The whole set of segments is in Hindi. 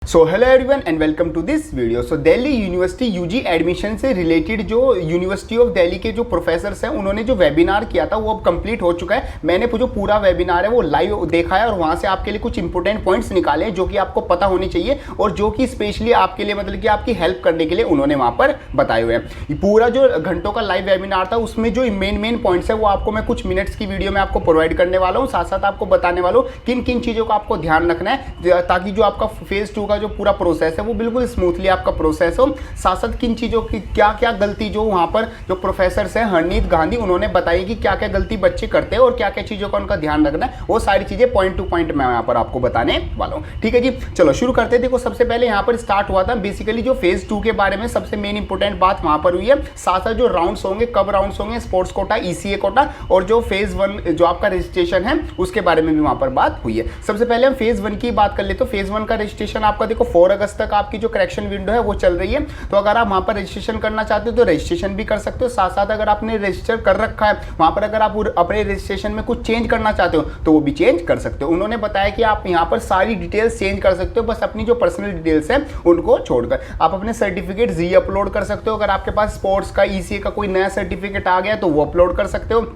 So hello everyone and welcome to this video. So Delhi university UG admission से रिलेटेड जो यूनिवर्सिटी ऑफ दिल्ली के जो प्रोफेसर्स हैं उन्होंने जो वेबिनार किया था वो अब कंप्लीट हो चुका है। मैंने जो पूरा वेबिनार है वो लाइव देखा है और वहाँ से आपके लिए कुछ इंपॉर्टेंट पॉइंट्स निकाले हैं जो कि आपको पता होने चाहिए और जो कि स्पेशली आपके लिए मतलब कि आपकी हेल्प करने के लिए उन्होंने वहाँ पर बताए हुए हैं। पूरा जो घंटों का लाइव वेबिनार था उसमें जो मेन पॉइंट्स है वो आपको मैं कुछ मिनट्स की वीडियो में आपको प्रोवाइड करने वाला हूँ। साथ साथ आपको बताने वाला हूँ किन किन चीज़ों का आपको ध्यान रखना है ताकि जो आपका फेज 2 का जो पूरा प्रोसेस है वो बिल्कुल स्मूथली आपका प्रोसेस हो। साथ साथ किन चीज़ों की क्या क्या गलती जो वहाँ पर जो प्रोफेसर्स हैं हरनीत गांधी उन्होंने बताई कि क्या क्या गलती बच्चे करते हैं और क्या क्या चीज़ों का उनका ध्यान रखना है, वो सारी चीज़ें पॉइंट टू पॉइंट मैं यहाँ पर आपको बताने वाला हूँ। ठीक है जी, चलो शुरू करते हैं। देखो सबसे पहले यहाँ पर स्टार्ट हुआ था बेसिकली जो फेज 2 के बारे में सबसे मेन इंपॉर्टेंट बात वहाँ पर हुई है। साथ साथ जो राउंड्स होंगे, कब राउंड्स होंगे, स्पोर्ट्स कोटा, ईसीए कोटा और जो फेज 1 जो आपका रजिस्ट्रेशन है उसके बारे में भी वहाँ पर बात हुई है। सबसे पहले हम फेज 1 की बात कर ले तो फेज 1 का रजिस्ट्रेशन आपका देखो 4 अगस्त तक आपकी जो करेक्शन विंडो है वो चल रही है। तो अगर आप वहां पर रजिस्ट्रेशन करना चाहते हो तो रजिस्ट्रेशन भी कर सकते हो। साथ साथ अगर आपने रजिस्टर कर रखा है वहां पर अगर आप अपने रजिस्ट्रेशन में कुछ चेंज करना चाहते हो तो वो भी चेंज कर सकते हो। उन्होंने बताया कि आप यहां पर सारी डिटेल्स चेंज कर सकते हो, बस अपनी जो पर्सनल डिटेल्स है उनको छोड़कर आप अपने सर्टिफिकेट री अपलोड कर सकते हो। अगर आपके पास स्पोर्ट्स का, ईसीए का कोई नया सर्टिफिकेट आ गया तो वो अपलोड कर सकते हो।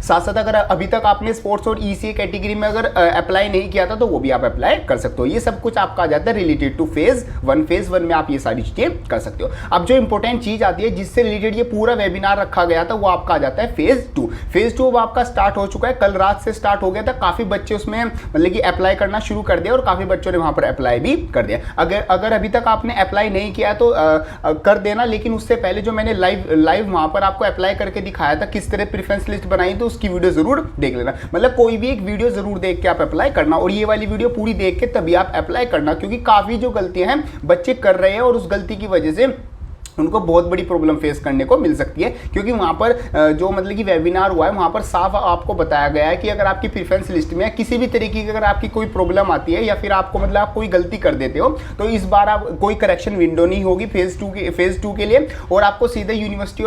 साथ साथ अगर अभी तक आपने स्पोर्ट्स और ईसीए कैटेगरी में अगर अप्लाई नहीं किया था तो वो भी आप अप्लाई कर सकते हो। ये सब कुछ आपका आ जाता है रिलेटेड टू फेज 1। फेज 1 में आप ये सारी चीजें कर सकते हो। अब जो इंपॉर्टेंट चीज आती है जिससे रिलेटेड ये पूरा वेबिनार रखा गया था वो आपका आ जाता है फेज 2। फेज 2 अब आपका स्टार्ट हो चुका है, कल रात से स्टार्ट हो गया था। काफी बच्चे उसमें मतलब कि अप्लाई करना शुरू कर दिया और काफी बच्चों ने वहां पर अप्लाई भी कर दिया। अगर अभी तक आपने अप्लाई नहीं किया तो कर देना, लेकिन उससे पहले जो मैंने लाइव वहां पर आपको अप्लाई करके दिखाया था किस तरह प्रेफरेंस लिस्ट बनाई तो उसकी वीडियो जरूर देख लेना। मतलब कोई भी एक वीडियो जरूर देख के आप अप्लाई करना और ये वाली वीडियो पूरी देख के तभी आप अप्लाई करना, क्योंकि काफी जो गलतियां हैं बच्चे कर रहे हैं और उस गलती की वजह से उनको बहुत बड़ी प्रॉब्लम फेस करने को मिल सकती है। क्योंकि वहाँ पर जो मतलब कि वेबिनार हुआ है वहाँ पर साफ आपको बताया गया है कि अगर आपकी प्रेफरेंस लिस्ट में किसी भी तरीके की अगर आपकी कोई प्रॉब्लम आती है या फिर आपको मतलब आप कोई गलती कर देते हो तो इस बार आप कोई करेक्शन विंडो नहीं होगी फेज 2 के लिए और आपको सीधे university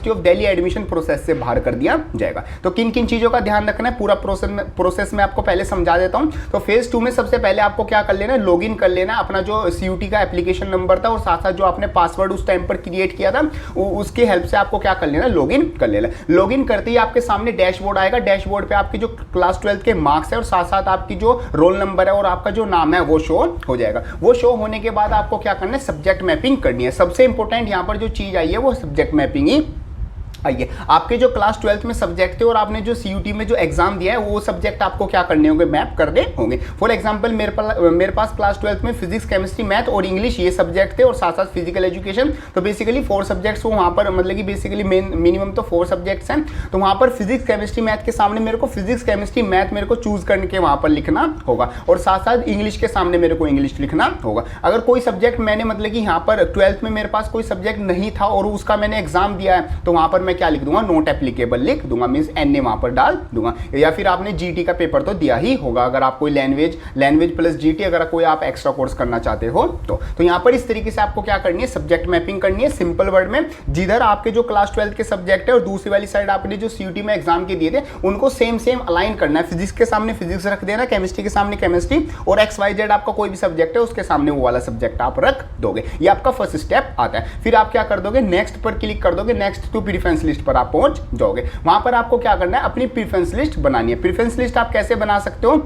of Delhi admission process से बाहर कर दिया जाएगा। तो किन किन चीज़ों का ध्यान रखना है पूरा प्रोसेस में आपको पहले समझा देता हूँ। तो फेज 2 में सबसे पहले आपको क्या कर लेना है, लॉग इन कर लेना अपना जो CUT का एप्लीकेशन नंबर था और साथ साथ जो आपने पासवर्ड उस टाइम पर क्रिएट किया था उसके हेल्प से आपको क्या कर लेना, लॉगिन कर लेना। लॉगिन करते ही आपके सामने डैशबोर्ड आएगा। डैशबोर्ड पे आपकी जो क्लास 12 के मार्क्स है और साथ साथ आपकी जो रोल नंबर है और आपका जो नाम है वो शो हो जाएगा। वो शो होने के बाद आपको क्या करना है, सब्जेक्ट मैपिंग करनी है। सबसे इंपॉर्टेंट यहां पर जो चीज आई है वो सब्जेक्ट मैपिंग ही आइए। आपके जो क्लास 12 में सब्जेक्ट थे और आपने जो CUT में जो एग्जाम दिया है वो सब्जेक्ट आपको क्या करने होंगे, मैप करने होंगे। फॉर एग्जांपल मेरे पास क्लास 12 में फिजिक्स, केमिस्ट्री, मैथ और इंग्लिश ये सब्जेक्ट थे और साथ साथ फिजिकल एजुकेशन। तो बेसिकली 4 सब्जेक्ट्स वहाँ पर मतलब कि बेसिकली मिनिमम तो 4 सब्जेक्ट्स हैं। तो वहाँ पर फिजिक्स, केमिस्ट्री, मैथ के सामने मेरे को फिजिक्स, केमिस्ट्री, मैथ मेरे को चूज करके वहाँ पर लिखना होगा और साथ साथ इंग्लिश के सामने मेरे को इंग्लिश लिखना होगा। अगर कोई सब्जेक्ट मैंने मतलब कि यहाँ पर 12th में मेरे पास कोई सब्जेक्ट नहीं था और उसका मैंने एग्जाम दिया है तो वहाँ पर मैं क्या लिख दूंगा, नोट एप्लीकेबल लिख दूंगा, मींस NA वहां पर डाल दूंगा। या फिर आपने GT का पेपर तो दिया ही होगा अगर आप कोई लैंग्वेज प्लस GT अगर कोई आप एक्स्ट्रा कोर्स करना चाहते हो तो यहाँ पर इस तरीके से आपको क्या करनी है, सब्जेक्ट मैपिंग करनी है। सिंपल वर्ड में जिधर आपके जो क्लास 12 के सब्जेक्ट है और दूसरी वाली साइड आपने जो CUT में एग्जाम के दिए थे उनको सेम अलाइन करना है। फिजिक्स के सामने फिजिक्स रख देना, केमिस्ट्री के सामने केमिस्ट्री और XYZ आपका कोई भी सब्जेक्ट है उसके सामने वो वाला सब्जेक्ट आप रख दोगे। ये आपका फर्स्ट स्टेप आता है। फिर आप क्या कर दोगे, नेक्स्ट पर क्लिक कर दोगे, नेक्स्ट टू प्रेफरेंस लिस्ट पर आप पहुंच जाओगे। वहां पर आपको क्या करना है, अपनी प्रेफरेंस लिस्ट बनानी है। प्रेफरेंस लिस्ट आप कैसे बना सकते हो,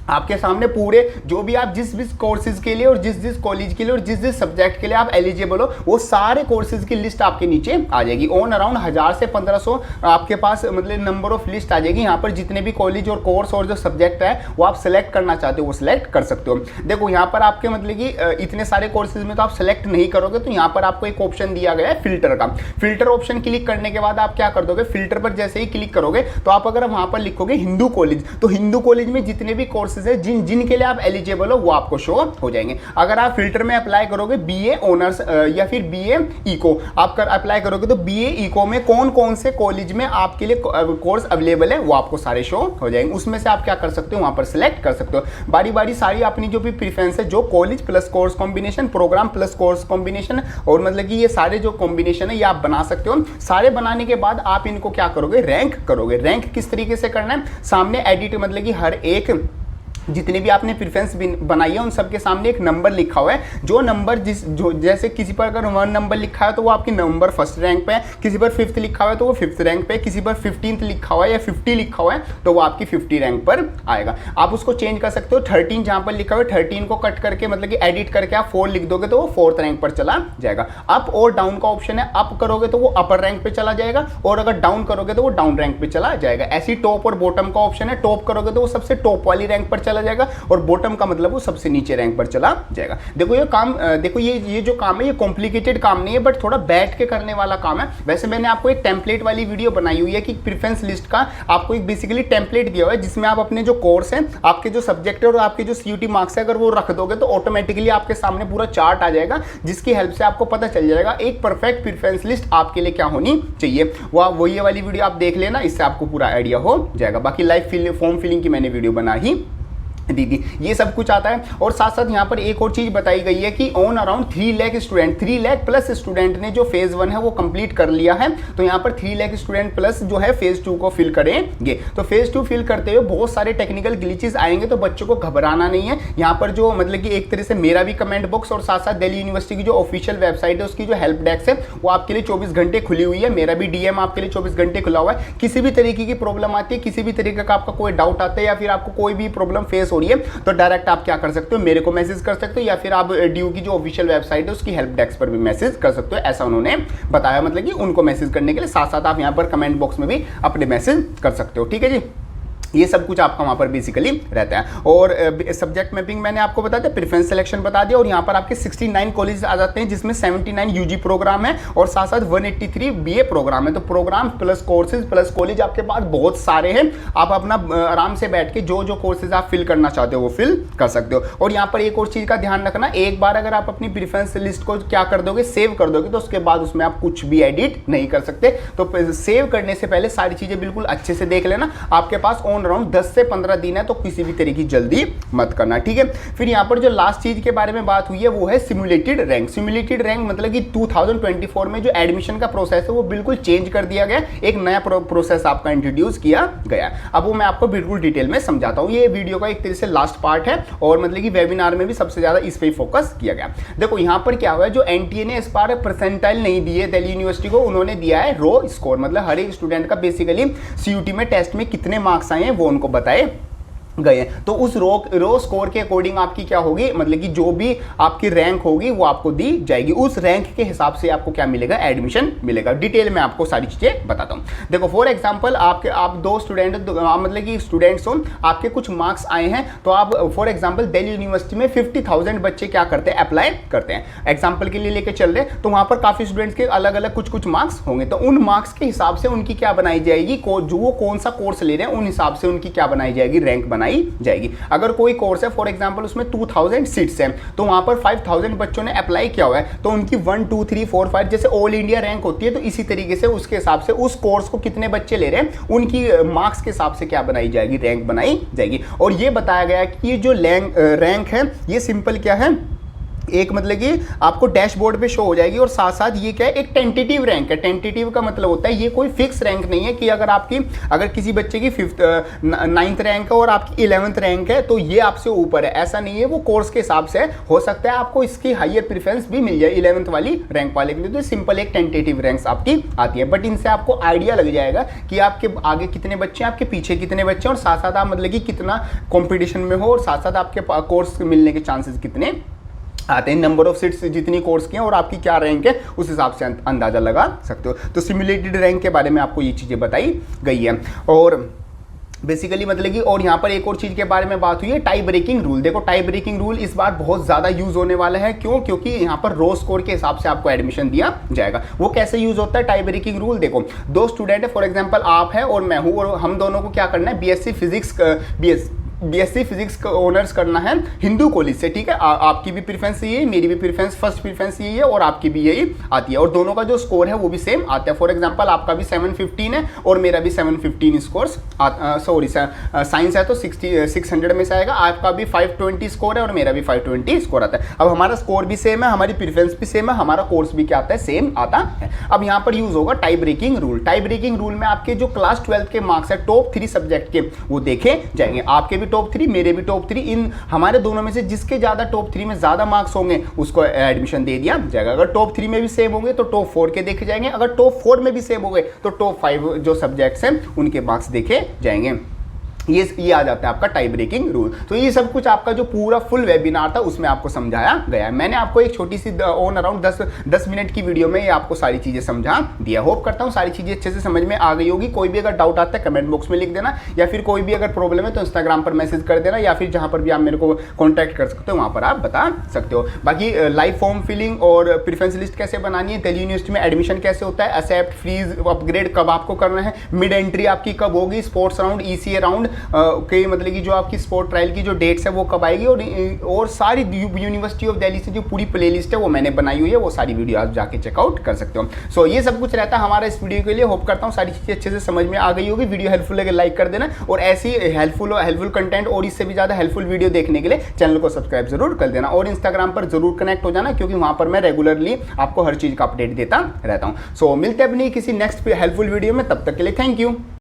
आपके सामने पूरे जो भी आप जिस कोर्सेज के लिए और जिस कॉलेज के लिए और जिस सब्जेक्ट के लिए आप एलिजिबल हो वो सारे कोर्सेज की लिस्ट आपके नीचे आ जाएगी। ऑन अराउंड 1000 से 1500 आपके पास मतलब नंबर ऑफ लिस्ट आ जाएगी। यहाँ पर जितने भी कॉलेज और कोर्स और जो सब्जेक्ट है वो आप सेलेक्ट करना चाहते हो वो सिलेक्ट कर सकते हो। देखो यहाँ पर आपके मतलब कि इतने सारे कोर्सेज में तो आप सेलेक्ट नहीं करोगे तो यहाँ पर आपको एक ऑप्शन दिया गया है फिल्टर का। फिल्टर ऑप्शन क्लिक करने के बाद आप क्या कर दोगे, फिल्टर पर जैसे ही क्लिक करोगे तो आप अगर वहां पर लिखोगे हिंदू कॉलेज तो हिंदू कॉलेज में जितने भी कोर्सेज है जिनके लिए आप एलिजिबल हो वो आपको शो हो जाएंगे। अगर आप फिल्टर में अप्लाई करोगे BA ऑनर्स या फिर BA इको आप अप्लाई करोगे तो BA इको में कौन कौन से कॉलेज में आपके लिए कोर्स अवेलेबल है वो आपको सारे शो हो जाएंगे। उसमें से आप क्या कर सकते हो, वहां पर सिलेक्ट कर सकते हो। बारी बारी सारी अपनी जो भी प्रेफरेंस है, जो college plus course combination, program plus course combination और मतलब कि ये सारे जो कॉम्बिनेशन है ये आप बना सकते हो। सारे बनाने के बाद आप इनको क्या करोगे, रैंक करोगे। रैंक किस तरीके से करना है, सामने एडिट मतलब कि हर एक जितने भी आपने प्रेफरेंस बनाई है उन सबके सामने एक नंबर लिखा हुआ है। जो नंबर जैसे किसी पर अगर 1 नंबर लिखा है तो वो आपकी नंबर फर्स्ट रैंक पे है, किसी पर 5th लिखा हुआ है तो वो 5th रैंक पे है, किसी पर 15th लिखा हुआ है या 50 लिखा हुआ है तो वो आपकी 50 रैंक पर आएगा। आप उसको चेंज कर सकते हो। 13 जहां पर लिखा हुआ है 13 को कट करके मतलब कि एडिट करके आप 4 लिख दोगे तो वो 4th रैंक पर चला जाएगा। अप और डाउन का ऑप्शन है, अप करोगे तो वो अपर रैंक पे चला जाएगा और अगर डाउन करोगे तो वो डाउन रैंक पे चला जाएगा। ऐसी टॉप और बॉटम का ऑप्शन है, टॉप करोगे तो वो सबसे टॉप वाली रैंक पर चला जाएगा और बॉटम का मतलब वो सबसे नीचे रैंक पर चला जाएगा। देखो ये काम, देखो ये जो काम है ये कॉम्प्लिकेटेड काम नहीं है बट थोड़ा बैठ के करने वाला काम है। वैसे मैंने आपको एक टेम्पलेट वाली वीडियो बनाई हुई है कि प्रेफरेंस लिस्ट का आपको एक बेसिकली टेम्पलेट दिया हुआ है जिसमें आप अपने जो कोर्स है, आपके जो सब्जेक्ट है और आपके जो CUT मार्क्स है अगर वो रख दोगे तो ऑटोमेटिकली आपके सामने पूरा चार्ट आ जाएगा जिसकी हेल्प से आपको पता चल जाएगा एक परफेक्ट प्रेफरेंस लिस्ट आपके लिए क्या होनी चाहिए। वो ये वाली वीडियो आप देख लेना, इससे आपको पूरा आइडिया हो जाएगा। बाकी लाइव फॉर्म फिलिंग की मैंने वीडियो बना ही दीदी, ये सब कुछ आता है। और साथ साथ यहाँ पर एक और चीज बताई गई है कि on around 3 lakh student, 3 lakh plus student ने जो फेज 1 है वो कंप्लीट कर लिया है। तो यहाँ पर 3 लाख स्टूडेंट प्लस जो है फेज 2 को फिल करेंगे। तो फेज 2 फिल करते हुए बहुत सारे टेक्निकल ग्लिचेस आएंगे तो बच्चों को घबराना नहीं है। यहाँ पर जो मतलब कि एक तरह से मेरा भी कमेंट बॉक्स और साथ साथ दिल्ली यूनिवर्सिटी की जो ऑफिशियल वेबसाइट है उसकी जो हेल्प डेस्क है वो आपके लिए 24 घंटे खुली हुई है। मेरा भी DM आपके लिए 24 घंटे खुला हुआ है। किसी भी तरीके की प्रॉब्लम आती है, किसी भी तरीके का आपका कोई डाउट आता है या फिर आपको कोई भी प्रॉब्लम फेस हो रही है तो डायरेक्ट आप क्या कर सकते हो, मेरे को मैसेज कर सकते हो या फिर आप DU की जो ऑफिशियल वेबसाइट है उसकी हेल्प डेस्क पर भी मैसेज कर सकते हो। ऐसा उन्होंने बताया, मतलब कि उनको मैसेज करने के लिए साथ साथ आप यहां पर कमेंट बॉक्स में भी अपने मैसेज कर सकते हो। ठीक है जी, ये सब कुछ आपका वहाँ पर बेसिकली रहता है। और सब्जेक्ट मैपिंग मैंने आपको बता दिया, प्रेफरेंस सिलेक्शन बता दिया और यहाँ पर आपके 69 कॉलेज आ जाते हैं जिसमें 79 UG प्रोग्राम है और साथ साथ 183 BA प्रोग्राम है। तो program plus courses plus college आपके पास बहुत सारे हैं। आप अपना आराम से बैठ के जो कोर्सेज आप फिल करना चाहते हो वो फिल कर सकते हो। और यहाँ पर एक और चीज़ का ध्यान रखना, एक बार अगर आप अपनी प्रेफरेंस लिस्ट को क्या कर दोगे, सेव कर दोगे तो उसके बाद उसमें आप कुछ भी एडिट नहीं कर सकते। तो सेव करने से पहले सारी चीज़ें बिल्कुल अच्छे से देख लेना। आपके पास ऑन अराउंड 10 से 15 दिन है तो किसी भी तरह की जल्दी मत करना। ठीक है, फिर यहाँ पर जो लास्ट चीज के बारे में बात हुई है वो है सिमुलेटेड रैंक। सिमुलेटेड रैंक मतलब कि 2024 में जो एडमिशन का प्रोसेस है वो बिल्कुल चेंज कर दिया गया, एक नया प्रोसेस आपका इंट्रोड्यूस किया गया। अब वो मैं आपको बिल्कुल डिटेल में समझाता हूँ। ये वीडियो का एक तरह से लास्ट पार्ट है और मतलब कि वेबिनार में भी सबसे ज्यादा इस पे फोकस किया गया। देखो यहाँ पर क्या हुआ है, जो NTA ने इस बार परसेंटाइल नहीं दिए दिल्ली यूनिवर्सिटी को, उन्होंने दिया है रो स्कोर, मतलब हर एक स्टूडेंट का बेसिकली CUT में टेस्ट में कितने मार्क्स आए हैं वो उनको बताए गए। तो उस रो स्कोर के अकॉर्डिंग आपकी क्या होगी, मतलब कि जो भी आपकी रैंक होगी वो आपको दी जाएगी। उस रैंक के हिसाब से आपको क्या मिलेगा, एडमिशन मिलेगा। डिटेल में आपको सारी चीजें बताता हूँ। देखो फॉर एग्जांपल आप 2 स्टूडेंट मतलब कि स्टूडेंट्स हो, आपके कुछ मार्क्स आए हैं तो आप फॉर एग्जांपल दिल्ली यूनिवर्सिटी में 50,000 बच्चे क्या करते हैं, अप्लाई करते हैं। एग्जाम्पल के लिए लेके चल रहे तो वहां पर काफी स्टूडेंट्स के अलग अलग कुछ मार्क्स होंगे। तो उन मार्क्स के हिसाब से उनकी क्या बनाई जाएगी, जो वो कौन सा कोर्स ले रहे हैं उन हिसाब से उनकी क्या बनाई जाएगी, रैंक बनाई जाएगी। अगर कोई कोर्स है फॉर एग्जांपल उसमें 2000 सीट्स हैं तो वहां पर 5000 बच्चों ने अप्लाई किया हुआ है तो उनकी 1 2 3 4 5 जैसे ऑल इंडिया रैंक होती है तो इसी तरीके से उसके हिसाब से उस कोर्स को कितने बच्चे ले रहे हैं उनकी मार्क्स के हिसाब से क्या बनाई जाएगी, रैंक बनाई जाएगी। और ये बताया गया कि ये जो रैंक है ये सिंपल क्या है, एक मतलब कि आपको डैशबोर्ड पे शो हो जाएगी और साथ साथ ये क्या है, एक टेंटेटिव रैंक है। टेंटेटिव का मतलब होता है ये कोई फिक्स रैंक नहीं है कि अगर किसी बच्चे की 9th रैंक है और आपकी 11th रैंक है तो ये आपसे ऊपर है, ऐसा नहीं है। वो कोर्स के हिसाब से हो सकता है आपको इसकी हायर प्रेफरेंस भी मिल जाए 11th वाली रैंक वाले के लिए। तो सिंपल एक टेंटेटिव रैंक्स आपकी आती है, बट इनसे आपको आइडिया लग जाएगा कि आपके आगे कितने बच्चे हैं, आपके पीछे कितने बच्चे हैं और साथ साथ आप मतलब कि कितना कॉम्पिटिशन में हो और साथ साथ आपके कोर्स मिलने के चांसेस कितने आते हैं, नंबर ऑफ सीट्स जितनी कोर्स की हैं और आपकी क्या रैंक है उस हिसाब से अंदाजा लगा सकते हो। तो सिमुलेटेड रैंक के बारे में आपको ये चीज़ें बताई गई है। और बेसिकली मतलब कि और यहाँ पर एक और चीज़ के बारे में बात हुई है, टाई ब्रेकिंग रूल। देखो टाई ब्रेकिंग रूल इस बार बहुत ज़्यादा यूज़ होने वाला है। क्यों? क्योंकि यहाँ पर रो स्कोर के हिसाब से आपको एडमिशन दिया जाएगा। वो कैसे यूज़ होता है टाई ब्रेकिंग रूल, देखो 2 स्टूडेंट है फॉर एग्जाम्पल आप है और मैं हूँ और हम दोनों को क्या करना है, BSc फिजिक्स का ऑनर्स करना है हिंदू कॉलेज से। ठीक है, आपकी भी प्रेफरेंस यही है, मेरी भी प्रेफरेंस फर्स्ट प्रेफरेंस यही है और आपकी भी यही आती है और दोनों का जो स्कोर है वो भी सेम आता है। फॉर एग्जांपल आपका भी 715 है और मेरा भी 715 स्कोर, सॉरी साइंस है तो 600 में से आएगा। आपका भी 520 स्कोर है और मेरा भी 520 स्कोर आता है। अब हमारा स्कोर भी सेम है, हमारी प्रेफरेंस भी सेम है, हमारा कोर्स भी क्या आता है, सेम आता है। अब यहाँ पर यूज होगा tie breaking rule. Tie breaking rule में आपके जो क्लास 12 के मार्क्स है टॉप 3 सब्जेक्ट के वो देखे जाएंगे। आपके भी टॉप 3, मेरे भी टॉप 3, इन हमारे दोनों में से जिसके ज़्यादा टॉप 3 में ज़्यादा मार्क्स होंगे उसको एडमिशन दे दिया जाएगा। अगर टॉप 3 में भी सेम होंगे तो टॉप 4 के देखे जाएंगे, अगर टॉप 4 में भी सेम हो गए तो टॉप 5 जो सब्जेक्ट्स हैं उनके मार्क्स देखे जाएंगे। ये आ जाता है आपका टाई ब्रेकिंग रूल। तो ये सब कुछ आपका जो पूरा फुल वेबिनार था उसमें आपको समझाया गया है। मैंने आपको एक छोटी सी ऑन अराउंड 10 मिनट की वीडियो में ये आपको सारी चीज़ें समझा दिया। होप करता हूँ सारी चीज़ें अच्छे से समझ में आ गई होगी। कोई भी अगर डाउट आता है कमेंट बॉक्स में लिख देना, या फिर कोई भी अगर प्रॉब्लम है तो इंस्टाग्राम पर मैसेज कर देना, या फिर जहाँ पर भी आप मेरे को कॉन्टैक्ट कर सकते हो वहाँ पर आप बता सकते हो। बाकी लाइव फॉर्म फिलिंग और प्रेफरेंस लिस्ट कैसे बनानी है, दिल्ली यूनिवर्सिटी में एडमिशन कैसे होता है, एक्सेप्ट, फ्रीज, अपग्रेड कब आपको करना है, मिड एंट्री आपकी कब होगी, स्पोर्ट्स राउंड, ECA राउंड के मतलब कि जो आपकी स्पोर्ट ट्रायल की जो डेट्स है वो कब आएगी, और सारी यूनिवर्सिटी ऑफ दिल्ली से जो पूरी प्लेलिस्ट है वो मैंने बनाई हुई है, वो सारी वीडियो आप जाके चेकआउट कर सकते हो। सो ये सब कुछ रहता है हमारा इस वीडियो के लिए। होप करता हूँ सारी चीज़ें अच्छे से समझ में आ गई होगी। वीडियो हेल्पफुल लगे लाइक कर देना, और ऐसी हेल्पफुल कंटेंट और इससे भी ज़्यादा हेल्पफुल वीडियो देखने के लिए चैनल को सब्सक्राइब जरूर कर देना, और इंस्टाग्राम पर जरूर कनेक्ट हो जाना, क्योंकि वहाँ पर मैं रेगुलरली आपको हर चीज़ का अपडेट देता रहता हूँ। सो मिलते हैं अपनी किसी नेक्स्ट हेल्पफुल वीडियो में, तब तक के लिए थैंक यू।